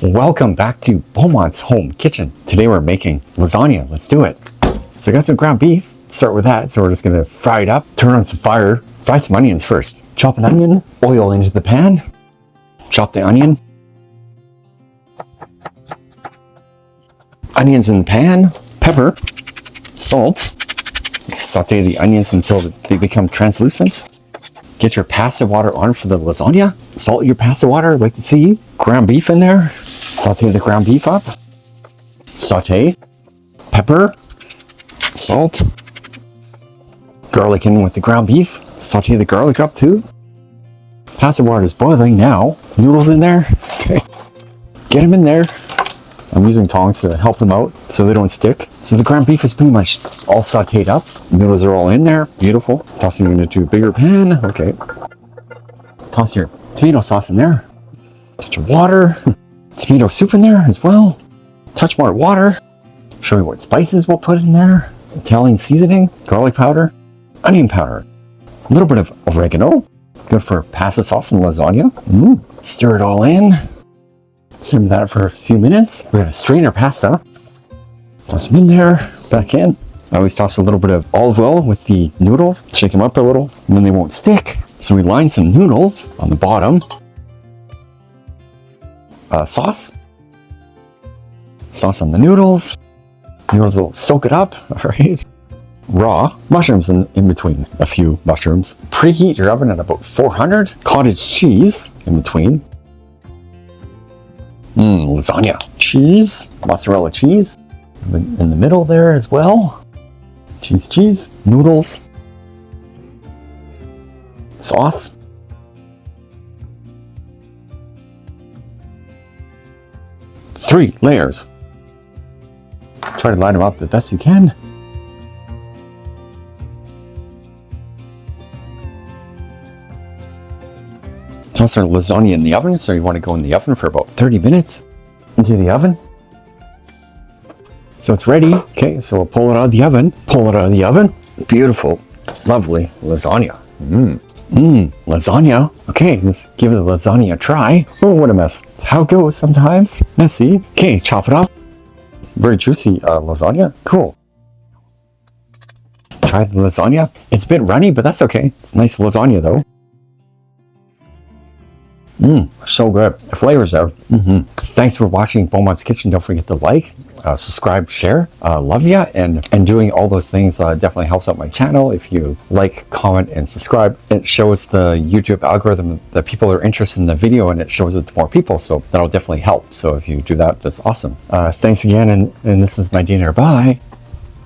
Welcome back to Beaumont's home kitchen. Today we're making lasagna. Let's do it. So I got some ground beef. Start with that. So we're just gonna fry it up. Turn on some fire. Fry some onions first. Chop an onion. Oil into the pan. Chop the onion. Onions in the pan. Pepper. Salt. Saute the onions until they become translucent. Get your pasta water on for the lasagna. Salt your pasta water, I'd like to see. Ground beef in there. Saute the ground beef up. Saute. Pepper. Salt. Garlic in with the ground beef. Saute the garlic up too. Pasta water is boiling now. Noodles in there. Okay. Get them in there. I'm using tongs to help them out so they don't stick. So the ground beef is pretty much all sauteed up. Noodles are all in there. Beautiful. Tossing them into a bigger pan. Okay. Toss your tomato sauce in there. Touch of water. Tomato soup in there as well. Touch more water. Show you what spices we'll put in there. Italian seasoning. Garlic powder. Onion powder. A little bit of oregano. Good for pasta sauce and lasagna. Stir it all in. Simmer that for a few minutes. We're gonna strain our pasta. Toss them in there, back in. I always toss a little bit of olive oil with the noodles. Shake them up a little, and then they won't stick. So we line some noodles on the bottom. Sauce. Sauce on the noodles. Noodles will soak it up, all right. Raw mushrooms in between, a few mushrooms. Preheat your oven at about 400. Cottage cheese in between. Lasagna. Cheese, mozzarella cheese in the middle there as well. Cheese, noodles, sauce. Three layers. Try to line them up the best you can. Toss our lasagna in the oven, so you want to go in the oven for about 30 minutes. Into the oven. So it's ready. Okay, so we'll pull it out of the oven. Pull it out of the oven. Beautiful, lovely lasagna. Lasagna. Okay, let's give the lasagna a try. Oh, what a mess. It's how it goes sometimes. Messy. Okay, chop it up. Very juicy lasagna. Cool. Try the lasagna. It's a bit runny, but that's okay. It's nice lasagna though. So good. The flavors there. Thanks for watching Beaumont's Kitchen. Don't forget to like, subscribe, share. Love ya. And doing all those things definitely helps out my channel. If you like, comment, and subscribe, it shows the YouTube algorithm that people are interested in the video, and it shows it to more people. So that'll definitely help. So if you do that, that's awesome. Thanks again. And this is my dinner. Bye.